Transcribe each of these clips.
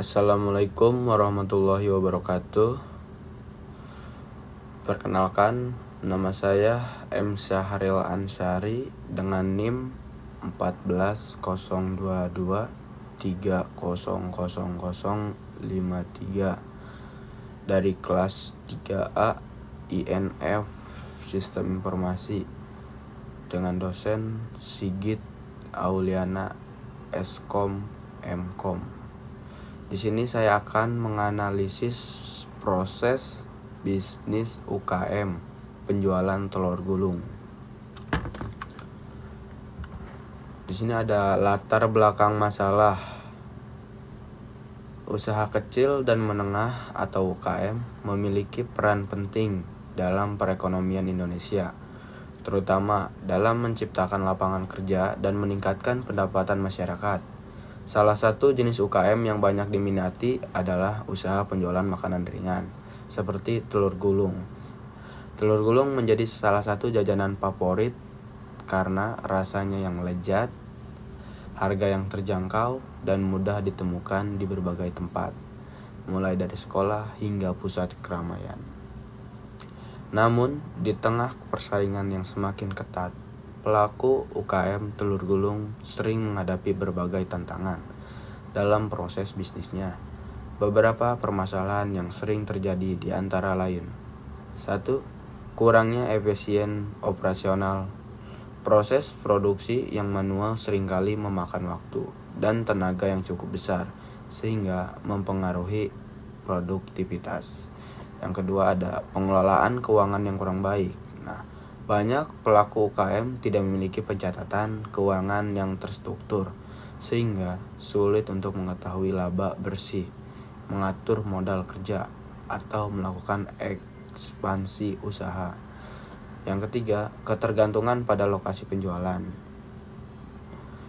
Assalamualaikum warahmatullahi wabarakatuh. Perkenalkan, nama saya M. Syahril Ansari dengan NIM 14123000053 dari kelas 3A INF Sistem Informasi dengan dosen Sigit Auliana Eskom Mkom. Di sini saya akan menganalisis proses bisnis UKM penjualan telur gulung. Di sini ada latar belakang masalah. Usaha kecil dan menengah atau UKM memiliki peran penting dalam perekonomian Indonesia, terutama dalam menciptakan lapangan kerja dan meningkatkan pendapatan masyarakat. Salah satu jenis UKM yang banyak diminati adalah usaha penjualan makanan ringan, seperti telur gulung. Telur gulung menjadi salah satu jajanan favorit karena rasanya yang lezat, harga yang terjangkau, dan mudah ditemukan di berbagai tempat, mulai dari sekolah hingga pusat keramaian. Namun, di tengah persaingan yang semakin ketat, pelaku UKM telur gulung sering menghadapi berbagai tantangan dalam proses bisnisnya. Beberapa permasalahan yang sering terjadi di antara lain: 1. Kurangnya efisien operasional. Proses produksi yang manual seringkali memakan waktu dan tenaga yang cukup besar, sehingga mempengaruhi produktivitas. Yang kedua ada pengelolaan keuangan yang kurang baik. Banyak pelaku UKM tidak memiliki pencatatan keuangan yang terstruktur, sehingga sulit untuk mengetahui laba bersih, mengatur modal kerja, atau melakukan ekspansi usaha. Yang ketiga, ketergantungan pada lokasi penjualan.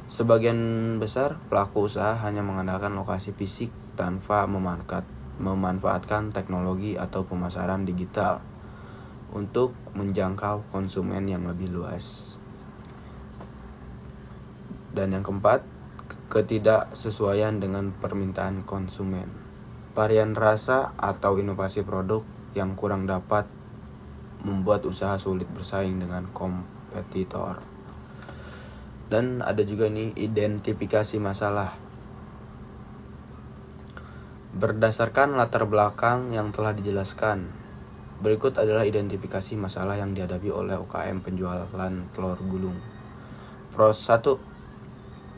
Sebagian besar pelaku usaha hanya mengandalkan lokasi fisik tanpa memanfaatkan teknologi atau pemasaran digital untuk menjangkau konsumen yang lebih luas. Dan yang keempat, ketidaksesuaian dengan permintaan konsumen. Varian rasa atau inovasi produk yang kurang dapat membuat usaha sulit bersaing dengan kompetitor. Dan ada juga nih identifikasi masalah. Berdasarkan latar belakang yang telah dijelaskan, berikut adalah identifikasi masalah yang dihadapi oleh UKM penjualan telur gulung. 1.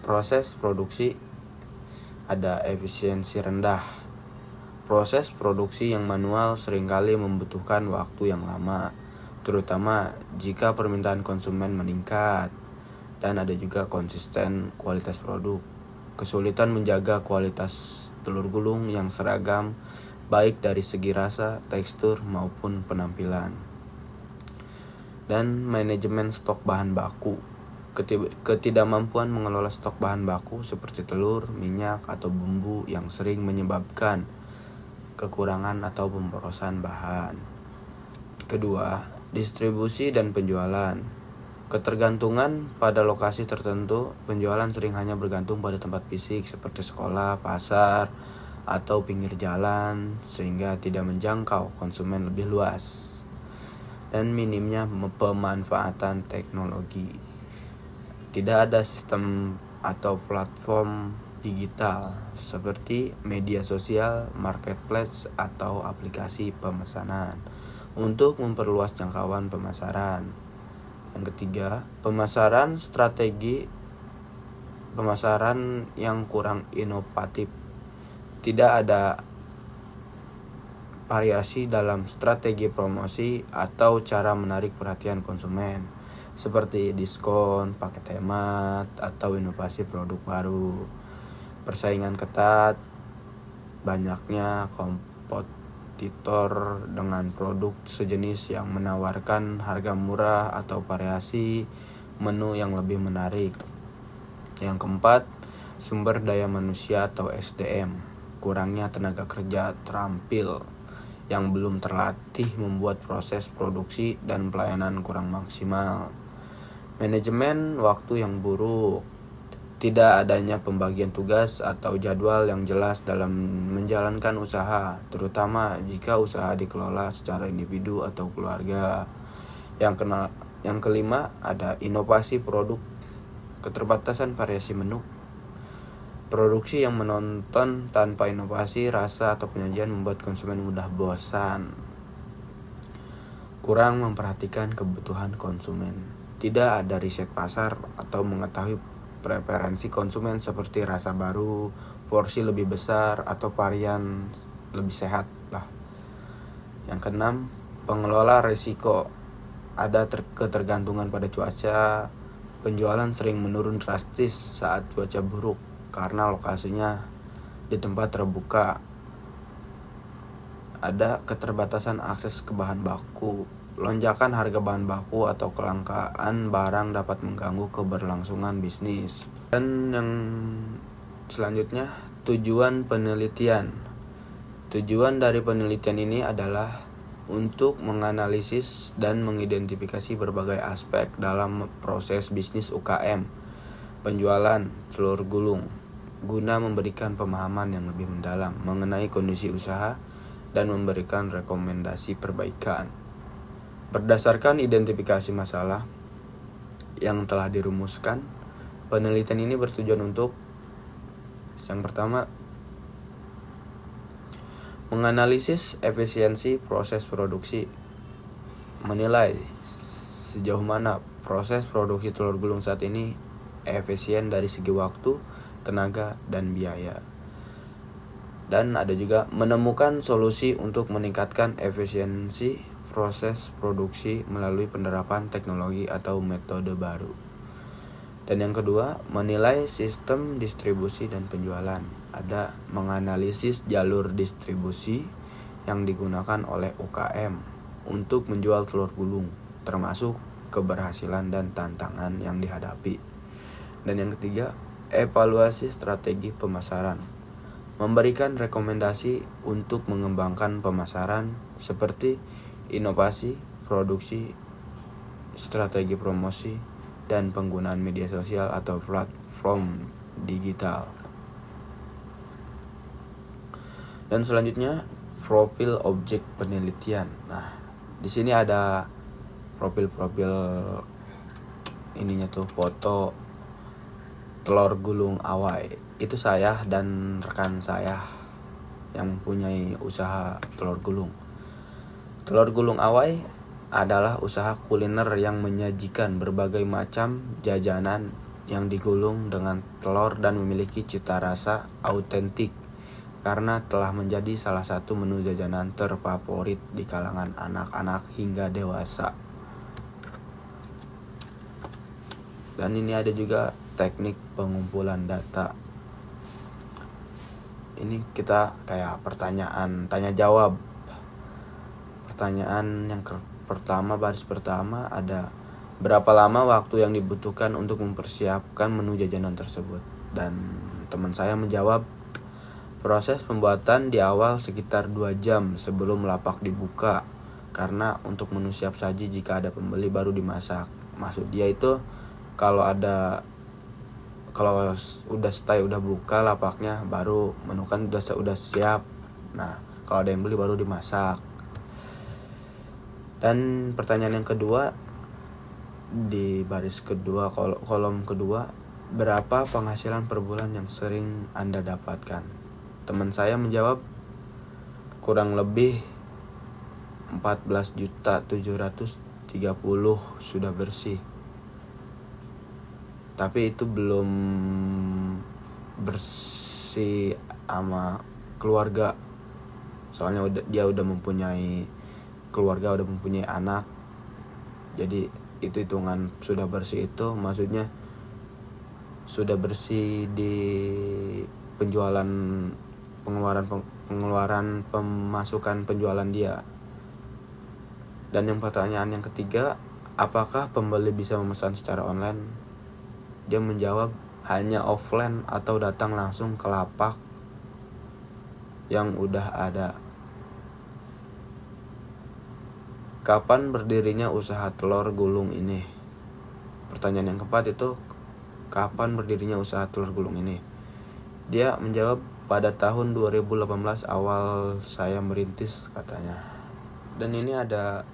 Proses produksi. Ada efisiensi rendah. Proses produksi yang manual seringkali membutuhkan waktu yang lama, terutama jika permintaan konsumen meningkat. Dan ada juga konsisten kualitas produk. Kesulitan menjaga kualitas telur gulung yang seragam, baik dari segi rasa, tekstur, maupun penampilan. Dan manajemen stok bahan baku. Ketidakmampuan mengelola stok bahan baku seperti telur, minyak, atau bumbu yang sering menyebabkan kekurangan atau pemborosan bahan. Kedua, distribusi dan penjualan. Ketergantungan pada lokasi tertentu. Penjualan sering hanya bergantung pada tempat fisik seperti sekolah, pasar, atau pinggir jalan, sehingga tidak menjangkau konsumen lebih luas. Dan minimnya pemanfaatan teknologi. Tidak ada sistem atau platform digital seperti media sosial, marketplace, atau aplikasi pemesanan untuk memperluas jangkauan pemasaran. Yang ketiga, strategi pemasaran yang kurang inovatif. Tidak ada variasi dalam strategi promosi atau cara menarik perhatian konsumen, seperti diskon, paket hemat, atau inovasi produk baru. Persaingan ketat, banyaknya kompetitor dengan produk sejenis yang menawarkan harga murah atau variasi menu yang lebih menarik. Yang keempat, sumber daya manusia atau SDM. Kurangnya tenaga kerja terampil yang belum terlatih membuat proses produksi dan pelayanan kurang maksimal. Manajemen waktu yang buruk. tidak adanya pembagian tugas atau jadwal yang jelas dalam menjalankan usaha, terutama jika usaha dikelola secara individu atau keluarga. Yang kelima, ada inovasi produk, keterbatasan variasi menu. Produksi yang menonton tanpa inovasi rasa atau penyajian membuat konsumen mudah bosan. Kurang memperhatikan kebutuhan konsumen. Tidak ada riset pasar atau mengetahui preferensi konsumen seperti rasa baru, porsi lebih besar, atau varian lebih sehat lah. Yang keenam, pengelola risiko. Ada ketergantungan pada cuaca. Penjualan sering menurun drastis saat cuaca buruk karena lokasinya di tempat terbuka. Ada keterbatasan akses ke bahan baku. Lonjakan harga bahan baku atau kelangkaan barang dapat mengganggu keberlangsungan bisnis. Dan yang selanjutnya, tujuan penelitian. Tujuan dari penelitian ini adalah untuk menganalisis dan mengidentifikasi berbagai aspek dalam proses bisnis UKM, penjualan telur gulung, guna memberikan pemahaman yang lebih mendalam mengenai kondisi usaha dan memberikan rekomendasi perbaikan. Berdasarkan identifikasi masalah yang telah dirumuskan, penelitian ini bertujuan untuk yang pertama, menganalisis efisiensi proses produksi, menilai sejauh mana proses produksi telur gulung saat ini efisien dari segi waktu, tenaga, dan biaya. Dan ada juga menemukan solusi untuk meningkatkan efisiensi proses produksi melalui penerapan teknologi atau metode baru. Dan yang kedua, menilai sistem distribusi dan penjualan. Ada menganalisis jalur distribusi yang digunakan oleh UKM untuk menjual telur gulung, termasuk keberhasilan dan tantangan yang dihadapi. Dan yang ketiga, evaluasi strategi pemasaran. Memberikan rekomendasi untuk mengembangkan pemasaran seperti inovasi, produksi, strategi promosi, dan penggunaan media sosial atau platform digital. Dan selanjutnya, profil objek penelitian. Nah, di sini ada profil-profil ininya tuh, foto telur gulung awai. Itu saya dan rekan saya yang mempunyai usaha telur gulung. Telur gulung awai adalah usaha kuliner yang menyajikan berbagai macam jajanan yang digulung dengan telur dan memiliki cita rasa autentik karena telah menjadi salah satu menu jajanan terfavorit di kalangan anak-anak hingga dewasa. Dan ini ada juga teknik pengumpulan data. Ini kita kayak pertanyaan tanya jawab. Pertanyaan yang pertama, baris pertama ada, berapa lama waktu yang dibutuhkan untuk mempersiapkan menu jajanan tersebut? Dan teman saya menjawab, proses pembuatan di awal sekitar 2 jam sebelum lapak dibuka, karena untuk menu siap saji jika ada pembeli baru dimasak. Maksud dia itu kalau udah stay, udah buka lapaknya, baru menu kan udah siap. Nah, kalau ada yang beli baru dimasak. Dan pertanyaan yang kedua, di baris kedua, kolom kedua, berapa penghasilan per bulan yang sering Anda dapatkan? Teman saya menjawab, kurang lebih 14.730 sudah bersih. Tapi itu belum bersih sama keluarga. Soalnya dia udah mempunyai keluarga, udah mempunyai anak. Jadi itu hitungan sudah bersih itu maksudnya sudah bersih di penjualan, pengeluaran pemasukan penjualan dia. Dan yang pertanyaan yang ketiga, apakah pembeli bisa memesan secara online? Dia menjawab, hanya offline atau datang langsung ke lapak yang udah ada. Kapan berdirinya usaha telur gulung ini? Pertanyaan yang keempat itu, kapan berdirinya usaha telur gulung ini? Dia menjawab, pada tahun 2018 awal saya merintis, katanya. Dan ini ada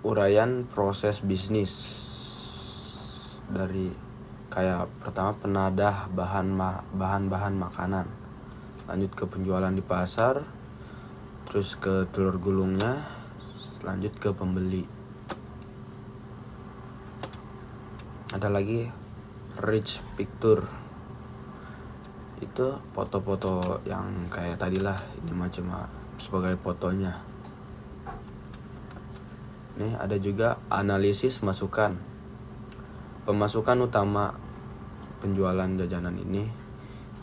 uraian proses bisnis dari kayak pertama penadah bahan-bahan makanan, lanjut ke penjualan di pasar, terus ke telur gulungnya, lanjut ke pembeli. Ada lagi rich picture, itu foto-foto yang kayak tadilah, ini macam sebagai fotonya. Nih ada juga analisis masukan. Pemasukan utama penjualan jajanan ini,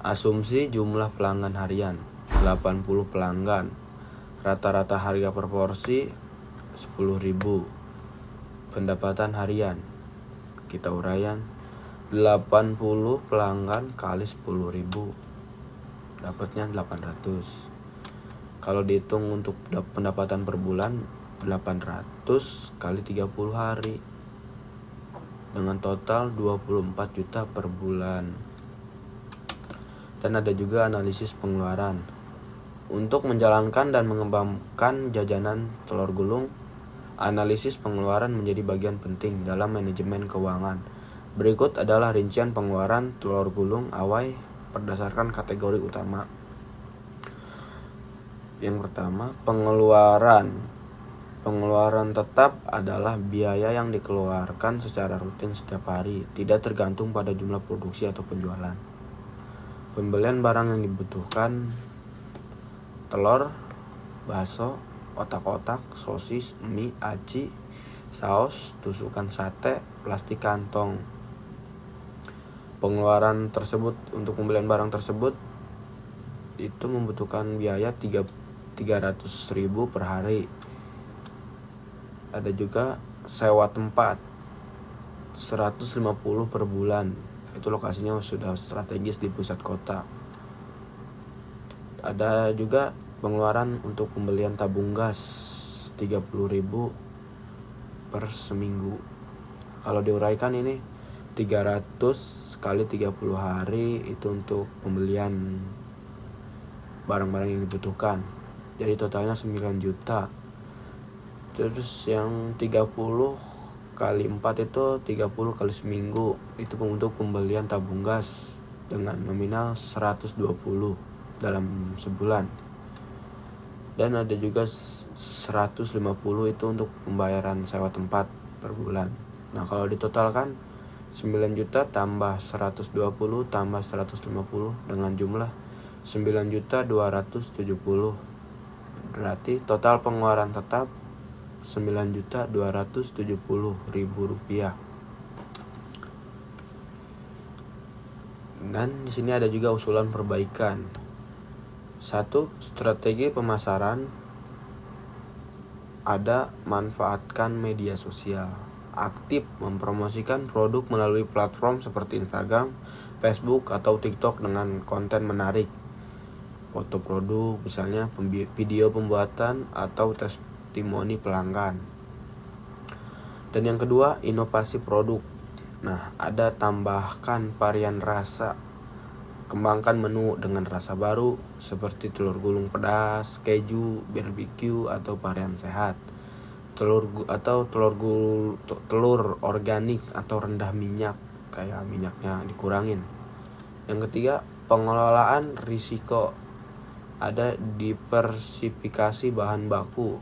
asumsi jumlah pelanggan harian 80 pelanggan, rata-rata harga per porsi 10.000, pendapatan harian, kita uraian 80 pelanggan kali 10.000, dapatnya 800. Kalau dihitung untuk pendapatan per bulan, 800 kali 30 hari, dengan total 24 juta per bulan. Dan ada juga analisis pengeluaran. Untuk menjalankan dan mengembangkan jajanan telur gulung, analisis pengeluaran menjadi bagian penting dalam manajemen keuangan. Berikut adalah rincian pengeluaran telur gulung Awai berdasarkan kategori utama. Yang pertama, pengeluaran. Pengeluaran tetap adalah biaya yang dikeluarkan secara rutin setiap hari, tidak tergantung pada jumlah produksi atau penjualan. Pembelian barang yang dibutuhkan: telur, bakso, otak-otak, sosis, mie, aci, saus, tusukan sate, plastik kantong. Pengeluaran tersebut untuk pembelian barang tersebut itu membutuhkan biaya 300.000 per hari. Ada juga sewa tempat 150 per bulan. Itu lokasinya sudah strategis di pusat kota. Ada juga pengeluaran untuk pembelian tabung gas 30.000 per seminggu. Kalau diuraikan ini 300 kali 30 hari itu untuk pembelian barang-barang yang dibutuhkan. Jadi totalnya 9 juta. Terus yang 30 kali 4 itu 30 kali seminggu. Itu untuk pembelian tabung gas dengan nominal 120 dalam sebulan. Dan ada juga 150 itu untuk pembayaran sewa tempat per bulan. Nah, kalau ditotalkan 9 juta tambah 120 tambah 150 dengan jumlah 9.270. Berarti total pengeluaran tetap 9.270.000 rupiah. Dan di sini ada juga usulan perbaikan. 1. Strategi pemasaran. Ada manfaatkan media sosial. Aktif mempromosikan produk melalui platform seperti Instagram, Facebook, atau TikTok dengan konten menarik. Foto produk, misalnya video pembuatan atau testimoni pelanggan. Dan yang kedua, inovasi produk. Nah, ada tambahkan varian rasa. Kembangkan menu dengan rasa baru seperti telur gulung pedas, keju, barbecue, atau varian sehat. Telur organik atau rendah minyak, kayak minyaknya dikurangin. Yang ketiga, pengelolaan risiko. Ada diversifikasi bahan baku.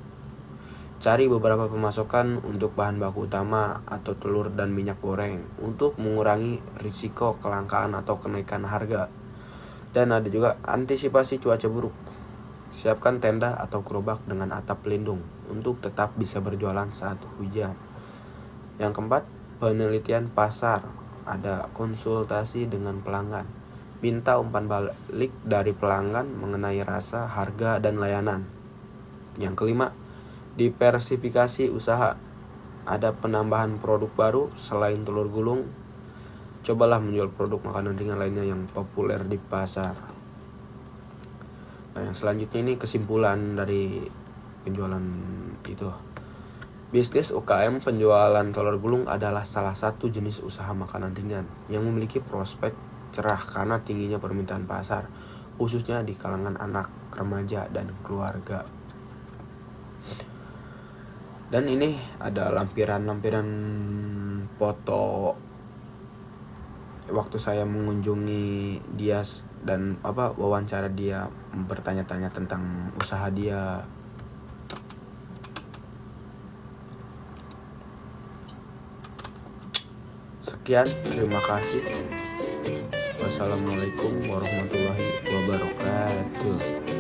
Cari beberapa pemasukan untuk bahan baku utama atau telur dan minyak goreng untuk mengurangi risiko kelangkaan atau kenaikan harga. Dan ada juga antisipasi cuaca buruk. Siapkan tenda atau gerobak dengan atap pelindung untuk tetap bisa berjualan saat hujan. Yang keempat, penelitian pasar. Ada konsultasi dengan pelanggan. Minta umpan balik dari pelanggan mengenai rasa, harga, dan layanan. Yang kelima, diversifikasi usaha. Ada penambahan produk baru selain telur gulung. Cobalah menjual produk makanan ringan lainnya yang populer di pasar. Nah, yang selanjutnya ini kesimpulan dari penjualan itu. Bisnis UKM penjualan telur gulung adalah salah satu jenis usaha makanan ringan yang memiliki prospek cerah karena tingginya permintaan pasar, khususnya di kalangan anak, remaja, dan keluarga. Dan ini ada lampiran-lampiran foto waktu saya mengunjungi dia dan wawancara dia, bertanya-tanya tentang usaha dia. Sekian, terima kasih. Wassalamualaikum warahmatullahi wabarakatuh.